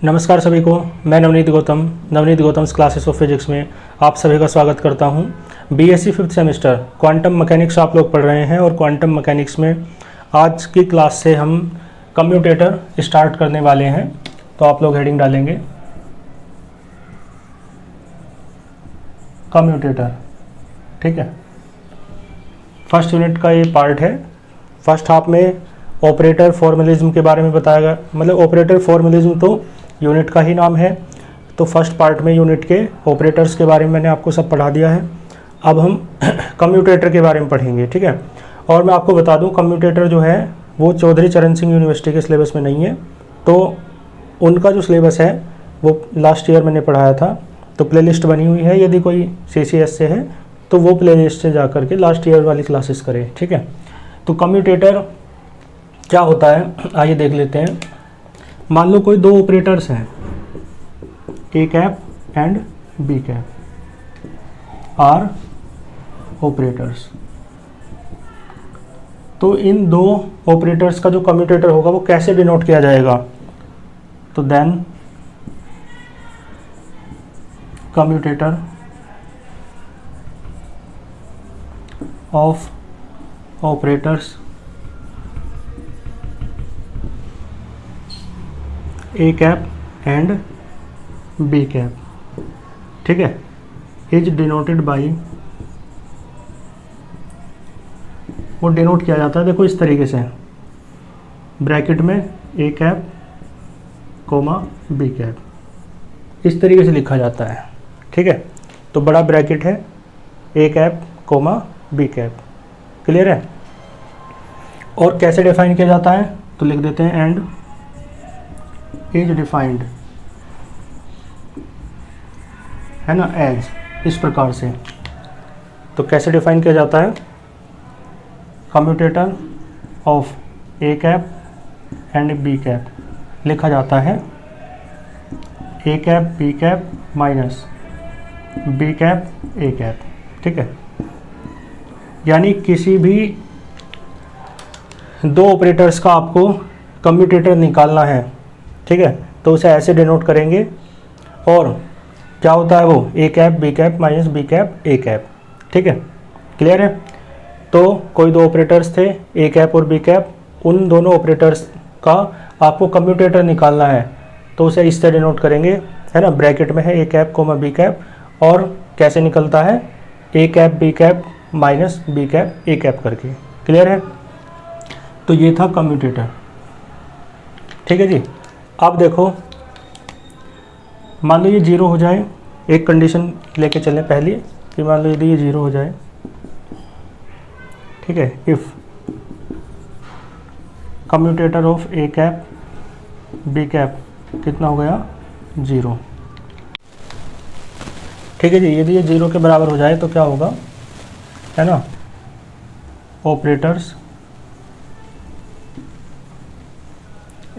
नमस्कार सभी को। मैं Navneet Gautam classes of physics में आप सभी का स्वागत करता हूं। BSc 5th semester quantum mechanics आप लोग पढ़ रहे हैं और क्वांटम मैकेनिक्स में आज की क्लास से हम कम्यूटेटर स्टार्ट करने वाले हैं। तो आप लोग हेडिंग डालेंगे कम्यूटेटर, ठीक है। फर्स्ट यूनिट का ये पार्ट है। फर्स्ट हाफ में ऑपरेटर फॉर्मलिज्म के बारे में बताया गया, मतलब ऑपरेटर फॉर्मलिज्म तो यूनिट का ही नाम है। तो फर्स्ट पार्ट में यूनिट के ऑपरेटर्स के बारे में मैंने आपको सब पढ़ा दिया है। अब हम कम्यूटेटर के बारे में पढ़ेंगे, ठीक है। और मैं आपको बता दूं कम्यूटेटर जो है वो चौधरी चरण सिंह यूनिवर्सिटी के सिलेबस में नहीं है। तो उनका जो सिलेबस है वो लास्ट ईयर मैंने पढ़ाया था। तो प्लेलिस्ट बनी हुई है, यदि कोई CCS से है तो वो प्लेलिस्ट से जा करके लास्ट ईयर वाली क्लासेस करें, ठीक है। तो कम्यूटेटर क्या होता है आइए देख लेते हैं। मान लो कोई दो ऑपरेटर्स हैं, A cap and B cap are operators. तो इन दो ऑपरेटर्स का जो कम्यूटेटर होगा वो कैसे डिनोट किया जाएगा? तो then commutator of operators A cap and B cap, ठीक है, इज डिनोटेड बाई, वो डिनोट किया जाता है देखो इस तरीके से, ब्रैकेट में A cap comma B cap, इस तरीके से लिखा जाता है, ठीक है। तो बड़ा ब्रैकेट है, A cap comma B cap, clear है। और कैसे डिफाइन किया जाता है? तो लिख देते हैं एंड इज डिफाइंड, है ना, एज, इस प्रकार से। तो कैसे डिफाइन किया जाता है? Commutator of A cap and B cap लिखा जाता है A cap B cap minus B cap A cap, ठीक है। यानी किसी भी दो ऑपरेटर्स का आपको कम्यूटेटर निकालना है, ठीक है, तो उसे ऐसे डिनोट करेंगे। और क्या होता है वो? A cap B cap minus B cap A cap, ठीक है, क्लियर है। तो कोई दो ऑपरेटर्स थे ए कैप और बी कैप, उन दोनों ऑपरेटर्स का आपको कम्यूटेटर निकालना है तो उसे इस तरह डिनोट करेंगे, है ना, ब्रैकेट में है A cap comma B cap. और कैसे निकलता है? A cap B cap minus B cap A cap करके, क्लियर है। तो ये था कम्यूटेटर, ठीक है जी। अब देखो मान लो ये 0 हो जाए, एक कंडीशन लेके चलें पहली कि मान लो यदि ये 0 हो जाए, ठीक है, if commutator of A cap B cap कितना हो गया? 0, ठीक है जी। यदि ये 0 के बराबर हो जाए तो क्या होगा, है ना, operators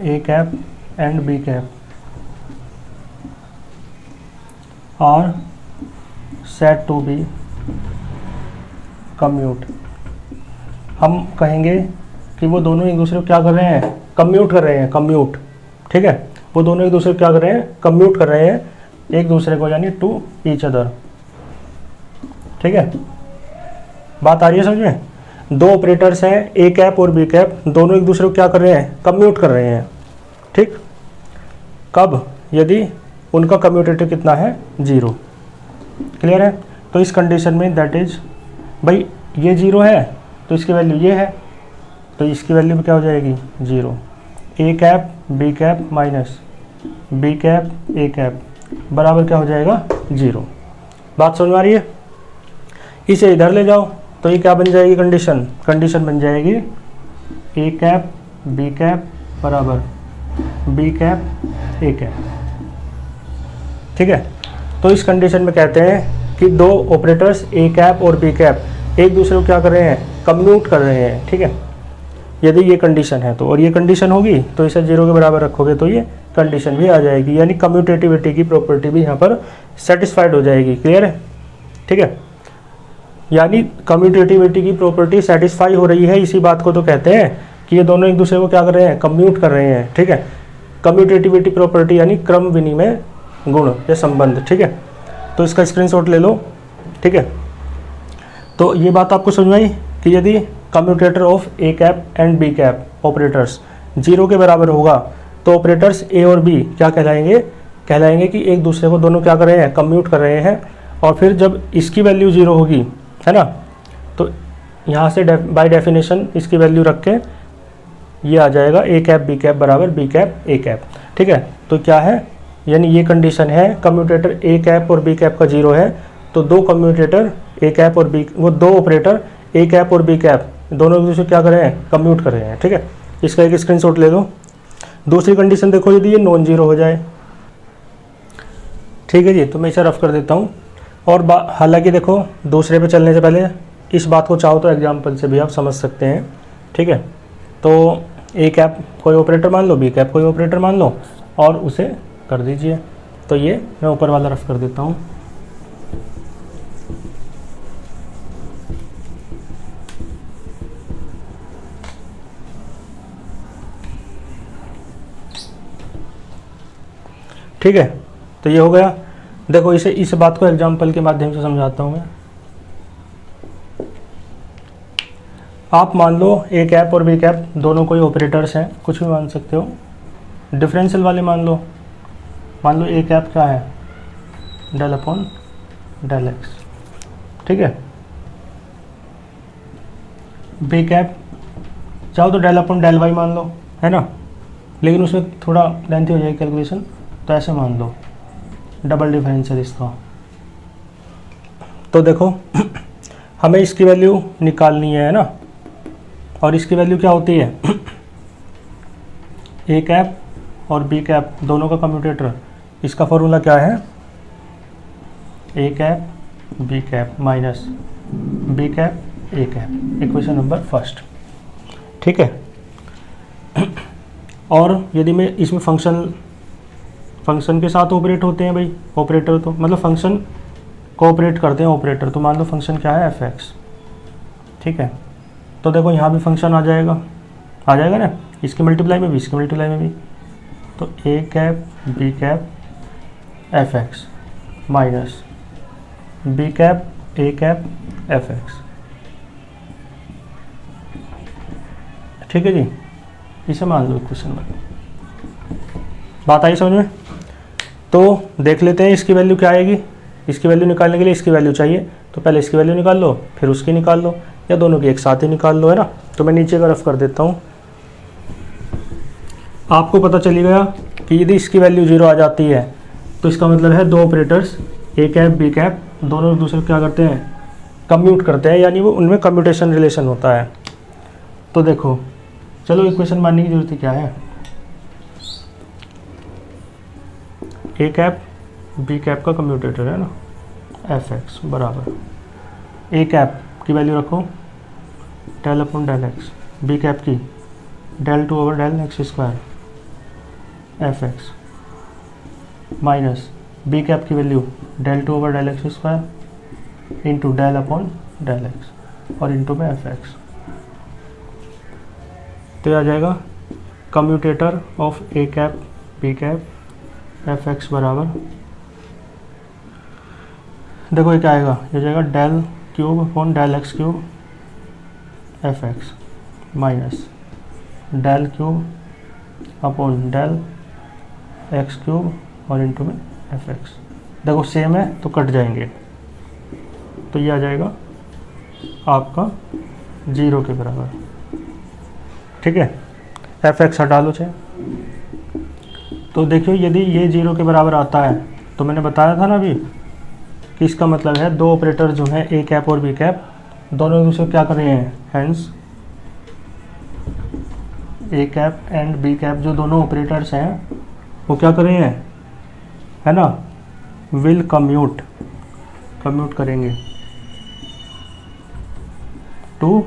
A cap and B cap are set to be commute. हम कहेंगे कि वो दोनों एक दूसरे को क्या कर रहे हैं? कम्यूट कर रहे हैं, कम्यूट, ठीक है। वो दोनों एक दूसरे को क्या कर रहे हैं? कम्यूट कर रहे हैं एक दूसरे को, यानी टू ईच अदर, ठीक है। बात आ रही है समझ में? दो ऑपरेटर्स हैं ए कैप और बी कैप, दोनों एक दूसरे को क्या कर रहे हैं? कम्यूट कर रहे हैं, ठीक। कब? यदि उनका कम्यूटेटर कितना है? 0, क्लियर है। तो इस कंडीशन में दैट इज, भाई ये 0 है तो इसकी वैल्यू ये है, तो इसकी वैल्यू क्या हो जाएगी? 0। A cap B cap minus B cap A cap बराबर क्या हो जाएगा? 0। बात समझ में आ रही है? इसे इधर ले जाओ तो ये क्या बन जाएगी कंडीशन? कंडीशन बन जाएगी ए कैप बी कैप बराबर बी कैप ए कैप, ठीक है। तो इस कंडीशन में कहते हैं कि दो ऑपरेटर्स ए कैप और बी कैप एक दूसरे को क्या कर रहे हैं? कम्यूट कर रहे हैं, ठीक है। यदि ये कंडीशन है तो, और ये कंडीशन होगी तो इसे 0 के बराबर रखोगे तो ये कंडीशन भी आ जाएगी, यानी कम्यूटेटिविटी की प्रॉपर्टी भी यहाँ पर सेटिस्फाइड हो जाएगी, क्लियर है, ठीक है। यानी कम्यूटेटिविटी की प्रॉपर्टी सेटिस्फाई हो रही है, इसी बात को तो कहते हैं कि ये दोनों एक दूसरे को क्या कर रहे हैं? कम्यूट कर रहे हैं, ठीक है। कम्यूटेटिविटी प्रॉपर्टी यानी क्रम विनिमय गुण या संबंध, ठीक है। तो इसका स्क्रीनशॉट ले लो, ठीक है। तो ये बात आपको समझ में आई कि यदि commutator of A cap and B cap operators 0 के बराबर होगा तो ऑपरेटर्स ए और बी क्या कहलाएंगे कि एक दूसरे को दोनों क्या कर रहे हैं, कम्यूट कर रहे हैं। और फिर जब इसकी वैल्यू 0 होगी, है ना, तो यहाँ से बाय डेफिनेशन इसकी वैल्यू रख के ये आ जाएगा ए कैप बी कैप बराबर बी कैप ए कैप, ठीक है। तो क्या है, यानी ये कंडीशन है कम्यूटेटर ए कैप और बी कैप का 0 है, तो दो कम्यूटेटर ए कैप और बी, वो दो ऑपरेटर ए कैप और बी कैप दोनों एक दूसरे क्या कर रहे हैं, कम्यूट कर रहे हैं, ठीक है। इसका एक स्क्रीनशॉट ले लो। दूसरी कंडीशन देखो, यदि ये नॉन जीरो हो जाए, ठीक है जी, तो मैं इसे रफ कर देता हूँ। और हालांकि देखो दूसरे पे चलने से पहले इस बात को चाहो तो एग्जाम्पल से भी आप समझ सकते हैं, ठीक है। तो ए कैप कोई ऑपरेटर मान लो, बी कैप कोई ऑपरेटर मान लो और उसे कर दीजिए। तो ये मैं ऊपर वाला रफ कर देता हूँ। ठीक है, तो ये हो गया। देखो इसे इस बात को एग्जाम्पल के माध्यम से समझाता हूँ मैं। आप मान लो ए कैप और बी कैप दोनों कोई ऑपरेटर्स हैं, कुछ भी मान सकते हो, डिफरेंशियल वाले मान लो ए कैप क्या है, डेल अपॉन डेल एक्स, ठीक है। बी कैप चाहो तो डेल अपॉन डेल वाई मान लो, है ना, लेकिन उसमें थोड़ा लेंथी हो जाएगी कैलकुलेशन, तो ऐसे मान लो डबल डिफरेंशियल इसका। तो देखो हमें इसकी वैल्यू निकालनी है ना, और इसकी वैल्यू क्या होती है, ए कैप और बी कैप दोनों का कम्यूटेटर, इसका फॉर्मूला क्या है, A cap B cap minus B cap A cap, equation number first, ठीक है। और यदि मैं इसमें फंक्शन के साथ ऑपरेट होते हैं भाई ऑपरेटर, तो मतलब फंक्शन कोऑपरेट करते हैं ऑपरेटर, तो मान लो फंक्शन क्या है, एफ एक्स, ठीक है। तो देखो यहाँ भी फंक्शन आ जाएगा ना, इसके मल्टीप्लाई में भी, इसके मल्टीप्लाई में भी। तो A cap B cap F x minus B cap A cap F X, ठीक है जी। इसे मान लो इक्वेशन में, बात आई समझ में। तो देख लेते हैं इसकी वैल्यू क्या आएगी। इसकी वैल्यू निकालने के लिए इसकी वैल्यू चाहिए, तो पहले इसकी वैल्यू निकाल लो, फिर उसकी निकाल लो, या दोनों की एक साथ ही निकाल लो, है ना। तो मैं नीचे का रफ कर देता हूँ। आपको पता चली गया कि यदि इसकी वैल्यू 0 आ जाती है तो इसका मतलब है दो operators A cap B cap दोनों एक दूसरे को क्या करते हैं, कम्यूट करते हैं, यानी वो उनमें कम्यूटेशन रिलेशन होता है। तो देखो चलो इक्वेशन मानने की जरूरत क्या है, ए कैप बी कैप का कम्यूटेटर है ना, एफ एक्स बराबर ए कैप की वैल्यू रखो del upon del X, B cap की del 2 over del x square F x minus B cap की value del 2 over del x square into del upon del X और into में F X. तो आ जाएगा commutator of A cap B cap F X बराबर, देखो ये क्या आएगा, ये जाएगा del cube upon del x cube f x minus del cube upon del x cube और इंटू में एफ एक्स। देखो सेम है तो कट जाएंगे, तो ये आ जाएगा आपका 0 के बराबर, ठीक है। एफ एक्स हटा लो चाहे। तो देखियो यदि ये 0 के बराबर आता है तो मैंने बताया था ना अभी कि इसका मतलब है दो ऑपरेटर जो हैं ए कैप और बी कैप दोनों एक दूसरे को क्या कर रहे हैं, hence A cap and B cap जो दोनों ऑपरेटर्स हैं वो क्या कर रहे हैं, है ना, विल कम्यूट करेंगे टू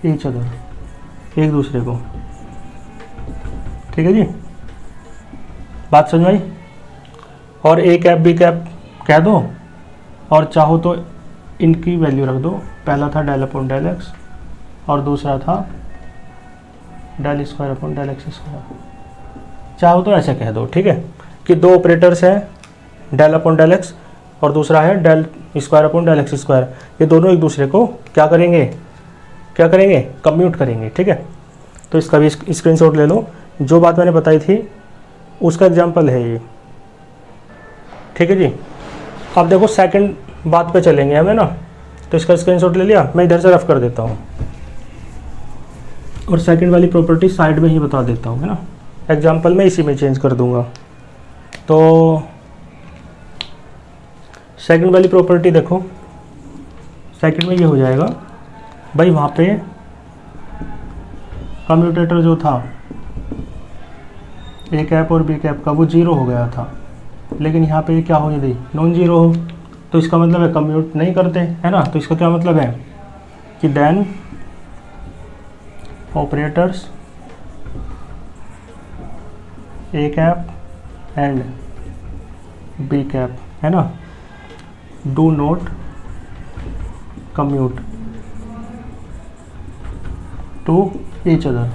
ईच अदर, एक दूसरे को, ठीक है जी। बात समझ आई। और ए कैप बी कैप कह दो और चाहो तो इनकी वैल्यू रख दो, पहला था डेल अपॉन डेल एक्स और दूसरा था del square upon del x square, चाहो तो ऐसे कह दो, ठीक है, कि दो ऑपरेटर्स हैं, डेल अपॉन डेल एक्स और दूसरा है del square upon del x square. ये दोनों एक दूसरे को क्या करेंगे कम्यूट करेंगे, ठीक है। तो इसका भी स्क्रीनशॉट ले लो। जो बात मैंने बताई थी उसका एग्जाम्पल है ये, ठीक है जी। अब देखो सेकंड बात पे चलेंगे हमें ना, तो इसका स्क्रीनशॉट ले लिया, मैं इधर से रफ कर देता हूँ और सेकंड वाली प्रॉपर्टी साइड में ही बता देता हूँ, है ना। एग्जाम्पल में इसी में चेंज कर दूंगा। तो सेकंड वाली प्रॉपर्टी देखो, सेकंड में ये हो जाएगा भाई, वहाँ पे कम्यूटेटर जो था ए कैप और बी कैप का वो जीरो हो गया था, लेकिन यहाँ पे क्या हो गई, नॉन जीरो हो, तो इसका मतलब है कम्यूट नहीं करते, है ना। तो इसका क्या मतलब है कि then operators A cap and B cap, है ना, do not commute to each other,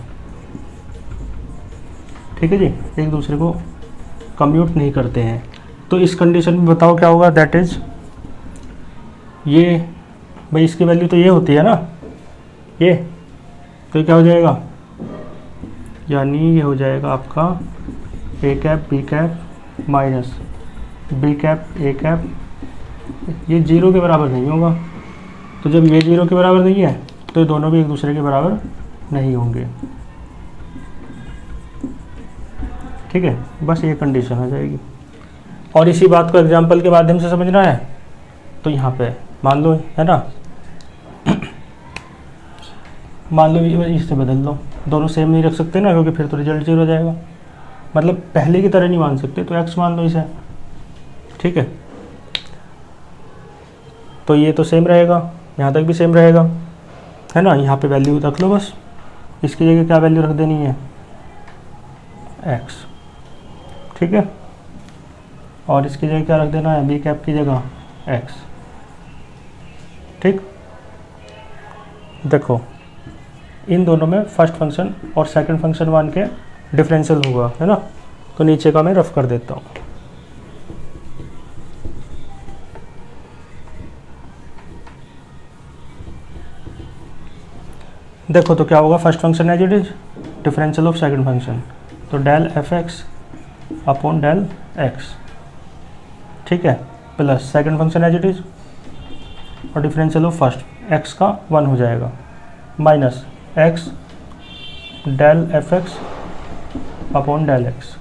ठीक है जी, एक दूसरे को कम्यूट नहीं करते हैं। तो इस कंडीशन में बताओ क्या होगा, दैट इज ये भाई इसकी वैल्यू तो ये होती है ना, ये तो क्या हो जाएगा, यानी ये हो जाएगा आपका A cap B cap minus B cap A cap, ये जीरो के बराबर नहीं होगा। तो जब ये जीरो के बराबर नहीं है तो ये दोनों भी एक दूसरे के बराबर नहीं होंगे, ठीक है। बस ये कंडीशन आ जाएगी और इसी बात को एग्जांपल के माध्यम से समझना है। तो यहाँ पे मान लो, है ना, मान लो ये इससे बदल लो, दोनों सेम नहीं रख सकते ना, क्योंकि फिर तो रिजल्ट जीरो हो जाएगा। मतलब पहले की तरह नहीं मान सकते, तो एक्स मान लो इसे, ठीक है। तो ये तो सेम रहेगा, यहाँ तक भी सेम रहेगा, है ना। यहाँ पे वैल्यू रख लो बस, इसकी जगह क्या वैल्यू रख देनी है, एक्स, ठीक है। और इसकी जगह क्या रख देना है, बी कैप की जगह एक्स, ठीक। देखो इन दोनों में फर्स्ट फंक्शन और सेकंड फंक्शन मान के डिफरेंशियल होगा, है ना। तो नीचे का मैं रफ कर देता हूँ। देखो तो क्या होगा, first function as it is, differential of second function, तो del F X upon del X, ठीक है, plus second function as it is और डिफरेंशियल ऑफ फर्स्ट एक्स का 1 हो जाएगा, minus X del F X upon del X,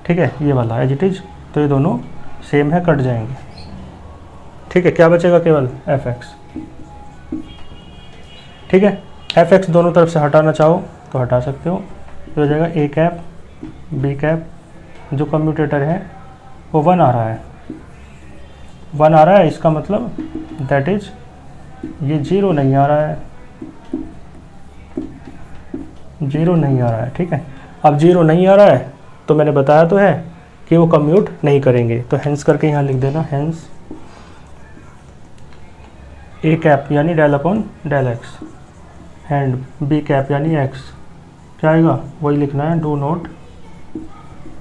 ठीक है, ये वाला एज इट इज। तो ये दोनों सेम है, कट जाएंगे, ठीक है। क्या बचेगा, केवल एफ एक्स, ठीक है। एफ एक्स दोनों तरफ से हटाना चाहो तो हटा सकते हो, तो हो जाएगा ए कैप बी कैप, जो कम्यूटेटर है वो 1 आ रहा है, 1 आ रहा है, इसका मतलब दैट इज ये जीरो नहीं आ रहा है, जीरो नहीं आ रहा है, ठीक है। अब जीरो नहीं आ रहा है तो मैंने बताया तो है कि वो कम्यूट नहीं करेंगे, तो हेंस करके यहाँ लिख देना, हेंस ए कैप यानी del upon del X and B cap यानी एक्स, क्या आएगा वही लिखना है, do not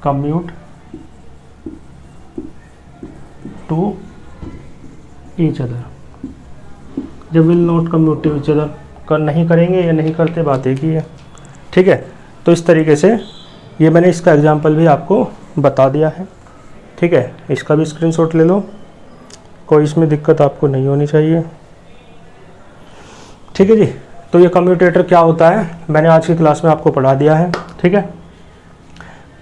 commute to each other. जब will not commute to each other कर नहीं करेंगे या नहीं करते, बात एक ही है, ठीक है। तो इस तरीके से ये मैंने इसका एग्जांपल भी आपको बता दिया है, ठीक है। इसका भी स्क्रीनशॉट ले लो, कोई इसमें दिक्कत आपको नहीं होनी चाहिए, ठीक है जी। तो ये कम्यूटेटर क्या होता है मैंने आज की क्लास में आपको पढ़ा दिया है, ठीक है।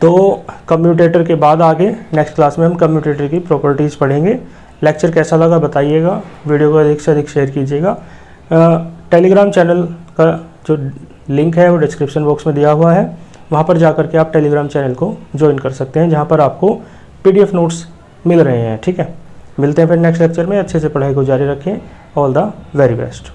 तो कम्यूटेटर के बाद आगे नेक्स्ट क्लास में हम कम्यूटेटर की प्रॉपर्टीज़ पढ़ेंगे। लेक्चर कैसा लगा बताइएगा, वीडियो को अधिक से अधिक शेयर कीजिएगा। टेलीग्राम चैनल का जो लिंक है वो डिस्क्रिप्शन बॉक्स में दिया हुआ है, वहाँ पर जाकर के आप टेलीग्राम चैनल को ज्वाइन कर सकते हैं, जहाँ पर आपको PDF नोट्स मिल रहे हैं, ठीक है। मिलते हैं फिर नेक्स्ट लेक्चर में, अच्छे से पढ़ाई को जारी रखें। All the very best.